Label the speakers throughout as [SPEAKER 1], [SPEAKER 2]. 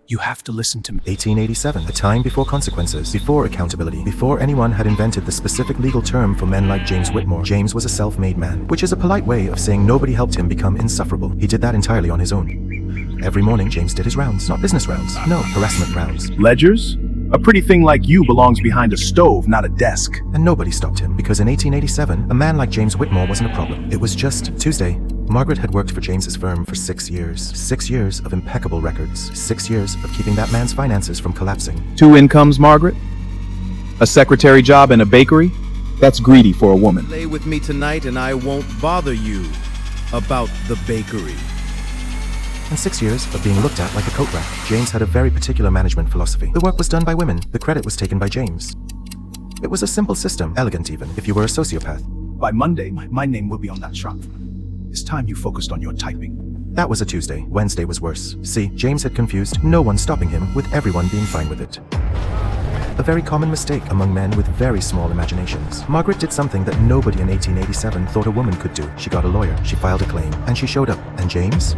[SPEAKER 1] You have to listen to me.
[SPEAKER 2] 1887, a time before consequences, before accountability, before anyone had invented the specific legal term for men like James Whitmore. James was a self-made man, which is a polite way of saying nobody helped him become insufferable. He did that entirely on his own. Every morning, James did his rounds. Not business rounds. No, harassment rounds.
[SPEAKER 1] Ledgers? A pretty thing like you belongs behind a stove, not a desk.
[SPEAKER 2] And nobody stopped him, because in 1887, a man like James Whitmore wasn't a problem. It was just Tuesday. Margaret had worked for James's firm for 6 years. 6 years of impeccable records. 6 years of keeping that man's finances from collapsing.
[SPEAKER 3] 2 incomes, Margaret? A secretary job in a bakery? That's greedy for a woman.
[SPEAKER 4] Lay with me tonight and I won't bother you about the bakery.
[SPEAKER 2] And 6 years of being looked at like a coat rack. James had a very particular management philosophy. The work was done by women. The credit was taken by James. It was a simple system, elegant even, if you were a sociopath.
[SPEAKER 1] By Monday, my name will be on that shop. It's time you focused on your typing.
[SPEAKER 2] That was a Tuesday. Wednesday was worse. See, James had confused no one stopping him, with everyone being fine with it. A very common mistake among men with very small imaginations. Margaret did something that nobody in 1887 thought a woman could do. She got a lawyer, she filed a claim, and she showed up. And James?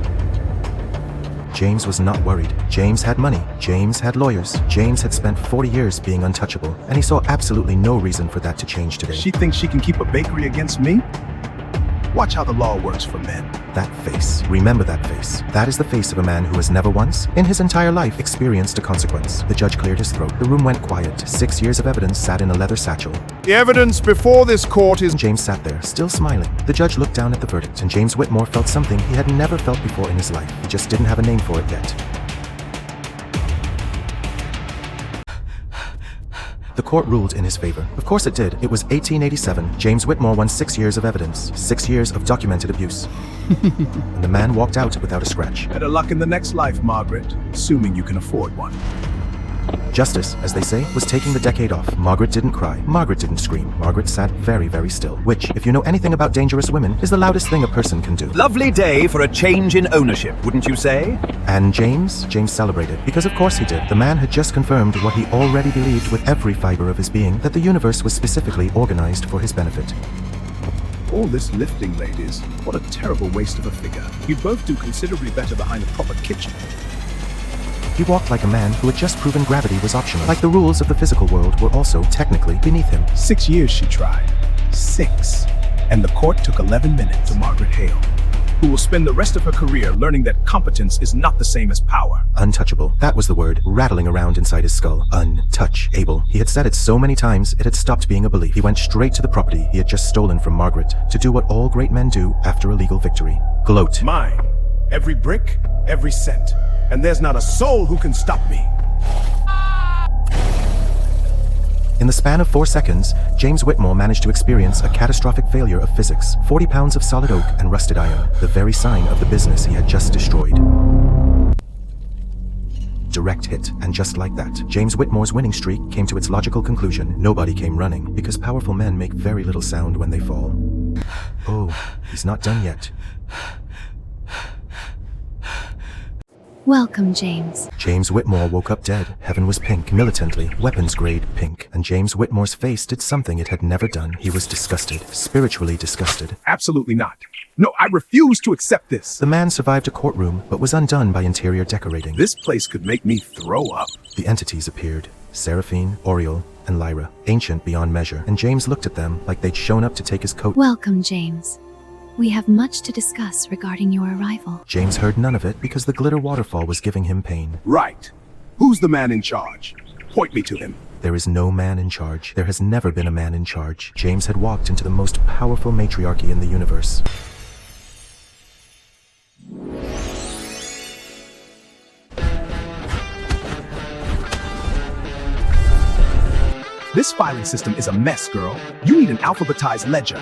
[SPEAKER 2] James was not worried. James had money. James had lawyers. James had spent 40 years being untouchable, and he saw absolutely no reason for that to change today.
[SPEAKER 1] She thinks she can keep a bakery against me? Watch how the law works for men.
[SPEAKER 2] That face. Remember that face. That is the face of a man who has never once, in his entire life, experienced a consequence. The judge cleared his throat. The room went quiet. 6 years of evidence sat in a leather satchel.
[SPEAKER 4] The evidence before this court is...
[SPEAKER 2] James sat there, still smiling. The judge looked down at the verdict, and James Whitmore felt something he had never felt before in his life. He just didn't have a name for it yet. The court ruled in his favor. Of course it did. It was 1887. James Whitmore won 6 years of evidence. 6 years of documented abuse. And the man walked out without a scratch.
[SPEAKER 1] Better luck in the next life, Margaret, assuming you can afford one.
[SPEAKER 2] Justice, as they say, was taking the decade off. Margaret didn't cry. Margaret didn't scream. Margaret sat very, very still, which, if you know anything about dangerous women, is the loudest thing a person can do.
[SPEAKER 5] Lovely day for a change in ownership, wouldn't you say?
[SPEAKER 2] And James celebrated, because of course he did. The man had just confirmed what he already believed with every fiber of his being, that the universe was specifically organized for his benefit.
[SPEAKER 1] All this lifting, ladies, what a terrible waste of a figure. You'd both do considerably better behind a proper kitchen.
[SPEAKER 2] He walked like a man who had just proven gravity was optional, like the rules of the physical world were also, technically, beneath him.
[SPEAKER 1] 6 years she tried. 6. And the court took 11 minutes to Margaret Hale, who will spend the rest of her career learning that competence is not the same as power.
[SPEAKER 2] Untouchable. That was the word, rattling around inside his skull. Untouchable. He had said it so many times, it had stopped being a belief. He went straight to the property he had just stolen from Margaret, to do what all great men do after a legal victory. Gloat.
[SPEAKER 1] Mine. Every brick, every cent. And there's not a soul who can stop me.
[SPEAKER 2] In the span of 4 seconds, James Whitmore managed to experience a catastrophic failure of physics. 40 pounds of solid oak and rusted iron, the very sign of the business he had just destroyed. Direct hit, and just like that, James Whitmore's winning streak came to its logical conclusion. Nobody came running, because powerful men make very little sound when they fall. Oh, he's not done yet.
[SPEAKER 6] Welcome, James.
[SPEAKER 2] James Whitmore woke up dead. Heaven was pink, militantly, weapons-grade pink. And James Whitmore's face did something it had never done. He was disgusted, spiritually disgusted.
[SPEAKER 1] Absolutely not. No, I refuse to accept this.
[SPEAKER 2] The man survived a courtroom, but was undone by interior decorating.
[SPEAKER 1] This place could make me throw up.
[SPEAKER 2] The entities appeared. Seraphine, Oriole, and Lyra, ancient beyond measure. And James looked at them like they'd shown up to take his coat.
[SPEAKER 6] Welcome, James. We have much to discuss regarding your arrival.
[SPEAKER 2] James heard none of it because the glitter waterfall was giving him pain.
[SPEAKER 1] Right. Who's the man in charge? Point me to him.
[SPEAKER 2] There is no man in charge. There has never been a man in charge. James had walked into the most powerful matriarchy in the universe.
[SPEAKER 1] This filing system is a mess, girl. You need an alphabetized ledger.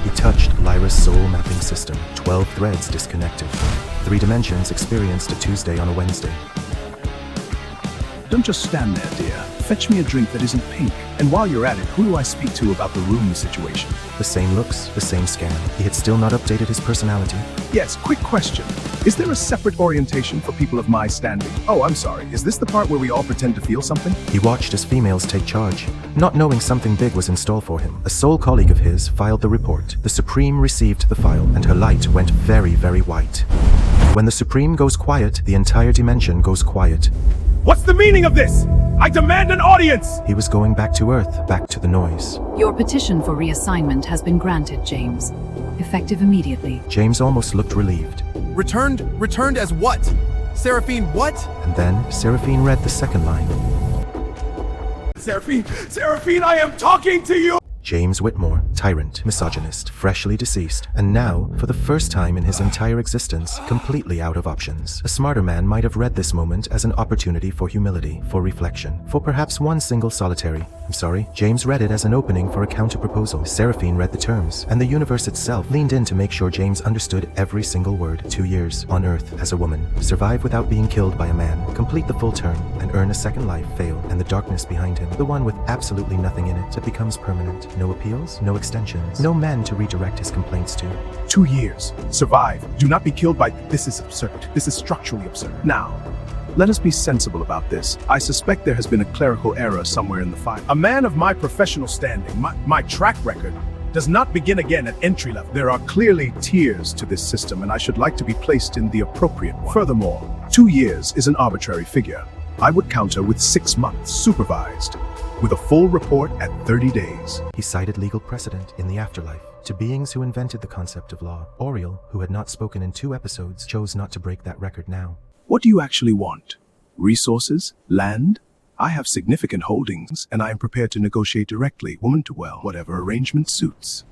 [SPEAKER 2] He touched Lyra's soul mapping system. 12 threads disconnected. 3 dimensions experienced a Tuesday on a Wednesday.
[SPEAKER 1] Don't just stand there, dear. Fetch me a drink that isn't pink. And while you're at it, who do I speak to about the room situation?
[SPEAKER 2] The same looks, the same scan. He had still not updated his personality.
[SPEAKER 1] Yes, quick question. Is there a separate orientation for people of my standing? Oh, I'm sorry. Is this the part where we all pretend to feel something?
[SPEAKER 2] He watched as females take charge, not knowing something big was in store for him. A soul colleague of his filed the report. The Supreme received the file, and her light went very, very white. When the Supreme goes quiet, the entire dimension goes quiet.
[SPEAKER 1] What's the meaning of this? I demand an audience!
[SPEAKER 2] He was going back to Earth, back to the noise.
[SPEAKER 7] Your petition for reassignment has been granted, James. Effective immediately.
[SPEAKER 2] James almost looked relieved.
[SPEAKER 4] Returned as what? Seraphine what?
[SPEAKER 2] And then Seraphine read the second line.
[SPEAKER 1] Seraphine, I am talking to you!
[SPEAKER 2] James Whitmore, tyrant, misogynist, freshly deceased, and now, for the first time in his entire existence, completely out of options. A smarter man might have read this moment as an opportunity for humility, for reflection, for perhaps one single solitary. James read it as an opening for a counter-proposal. Seraphine read the terms, and the universe itself leaned in to make sure James understood every single word. 2 years, on Earth, as a woman. Survive without being killed by a man. Complete the full term, and earn a second life. Fail, and the darkness behind him, the one with absolutely nothing in it, that becomes permanent. No appeals, no extensions, no man to redirect his complaints to.
[SPEAKER 1] 2 years. Survive. Do not be killed by... This is absurd. This is structurally absurd. Now, let us be sensible about this. I suspect there has been a clerical error somewhere in the file. A man of my professional standing, my track record, does not begin again at entry level. There are clearly tiers to this system, and I should like to be placed in the appropriate one. Furthermore, 2 years is an arbitrary figure. I would counter with 6 months, supervised, with a full report at 30 days.
[SPEAKER 2] He cited legal precedent in the afterlife. To beings who invented the concept of law, Oriel, who had not spoken in 2 episodes, chose not to break that record now.
[SPEAKER 1] What do you actually want? Resources? Land? I have significant holdings, and I am prepared to negotiate directly, woman to well, whatever arrangement suits.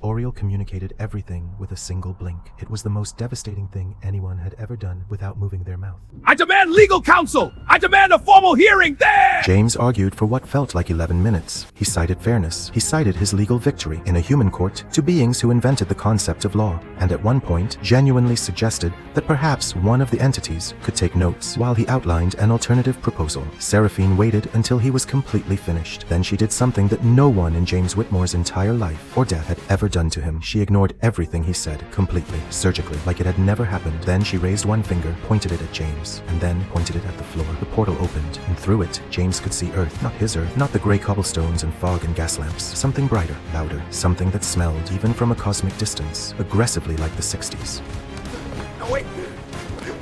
[SPEAKER 2] Oriel communicated everything with a single blink. It was the most devastating thing anyone had ever done without moving their mouth.
[SPEAKER 1] I demand legal counsel! I demand a formal hearing there!
[SPEAKER 2] James argued for what felt like 11 minutes. He cited fairness. He cited his legal victory in a human court to beings who invented the concept of law, and at one point genuinely suggested that perhaps one of the entities could take notes while he outlined an alternative proposal. Seraphine waited until he was completely finished. Then she did something that no one in James Whitmore's entire life or death had ever done to him. She ignored everything he said, completely, surgically, like it had never happened. Then she raised one finger, pointed it at James, and then pointed it at the floor. The portal opened, and through it, James could see Earth. Not his Earth, not the gray cobblestones and fog and gas lamps. Something brighter, louder, something that smelled, even from a cosmic distance, aggressively like the 60s.
[SPEAKER 1] No, wait!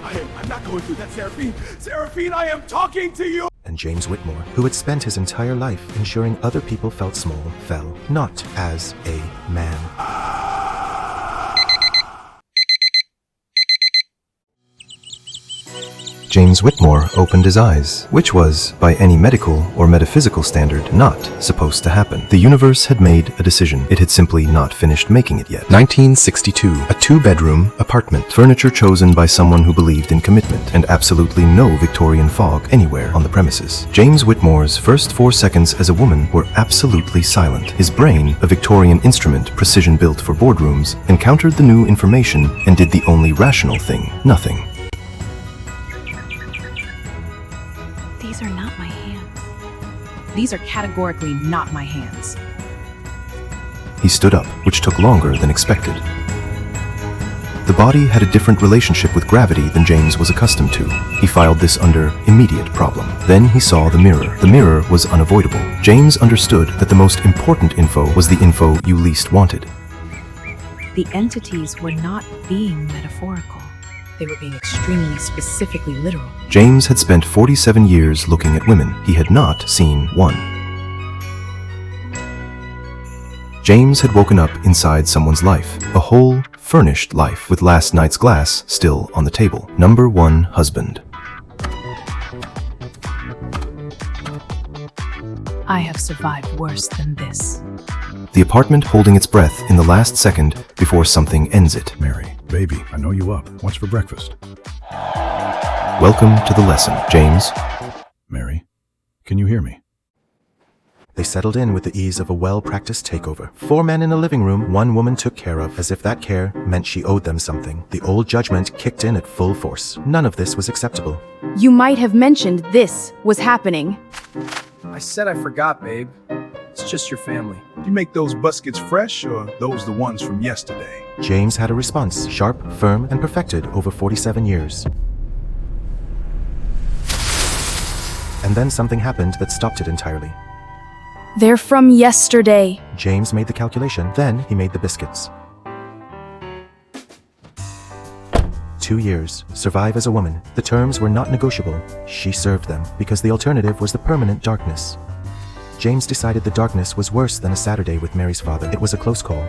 [SPEAKER 1] I'm not going through that, Seraphine! Seraphine, I am talking to you!
[SPEAKER 2] And James Whitmore, who had spent his entire life ensuring other people felt small, fell, not as a man. James Whitmore opened his eyes, which was, by any medical or metaphysical standard, not supposed to happen. The universe had made a decision. It had simply not finished making it yet. 1962, a 2-bedroom apartment, furniture chosen by someone who believed in commitment, and absolutely no Victorian fog anywhere on the premises. James Whitmore's first 4 seconds as a woman were absolutely silent. His brain, a Victorian instrument precision-built for boardrooms, encountered the new information and did the only rational thing, nothing.
[SPEAKER 7] These are not my hands. These are categorically not my hands.
[SPEAKER 2] He stood up, which took longer than expected. The body had a different relationship with gravity than James was accustomed to. He filed this under immediate problem. Then he saw the mirror. The mirror was unavoidable. James understood that the most important info was the info you least wanted.
[SPEAKER 7] The entities were not being metaphorical. They were being extremely specifically literal.
[SPEAKER 2] James had spent 47 years looking at women. He had not seen one. James had woken up inside someone's life, a whole, furnished life, with last night's glass still on the table. Number 1 husband.
[SPEAKER 7] I have survived worse than this.
[SPEAKER 2] The apartment holding its breath in the last second before something ends it.
[SPEAKER 8] Mary, baby, I know you up. What's for breakfast?
[SPEAKER 2] Welcome to the lesson, James.
[SPEAKER 8] Mary, can you hear me?
[SPEAKER 2] They settled in with the ease of a well-practiced takeover. 4 men in a living room, 1 woman took care of, as if that care meant she owed them something. The old judgment kicked in at full force. None of this was acceptable.
[SPEAKER 9] You might have mentioned this was happening.
[SPEAKER 10] I said I forgot, babe. It's just your family.
[SPEAKER 1] Do you make those buskets fresh, or those the ones from yesterday?
[SPEAKER 2] James had a response, sharp, firm, and perfected over 47 years. And then something happened that stopped it entirely.
[SPEAKER 9] They're from yesterday.
[SPEAKER 2] James made the calculation, then he made the biscuits. 2 years, survive as a woman. The terms were not negotiable. She served them, because the alternative was the permanent darkness. James decided the darkness was worse than a Saturday with Mary's father. It was a close call.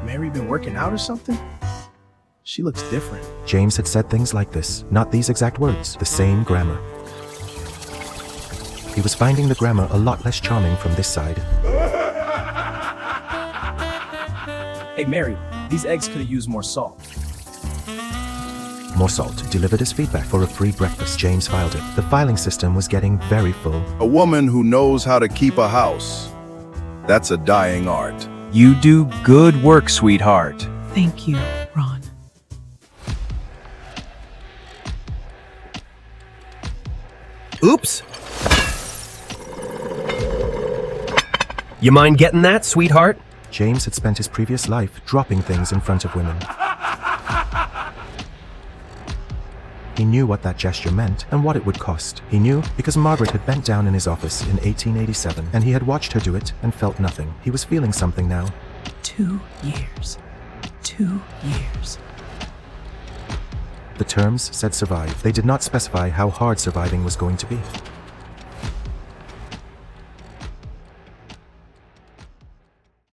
[SPEAKER 1] Mary been working out or something? She looks different.
[SPEAKER 2] James had said things like this, not these exact words, the same grammar. He was finding the grammar a lot less charming from this side.
[SPEAKER 10] Hey, Mary, these eggs could have used more salt.
[SPEAKER 2] More salt delivered as feedback for a free breakfast. James filed it. The filing system was getting very full.
[SPEAKER 11] A woman who knows how to keep a house. That's a dying art.
[SPEAKER 3] You do good work, sweetheart.
[SPEAKER 7] Thank you, Ron.
[SPEAKER 12] Oops. You mind getting that, sweetheart?
[SPEAKER 2] James had spent his previous life dropping things in front of women. He knew what that gesture meant and what it would cost. He knew because Margaret had bent down in his office in 1887, and he had watched her do it and felt nothing. He was feeling something now.
[SPEAKER 7] 2 years. 2 years.
[SPEAKER 2] The terms said survive. They did not specify how hard surviving was going to be.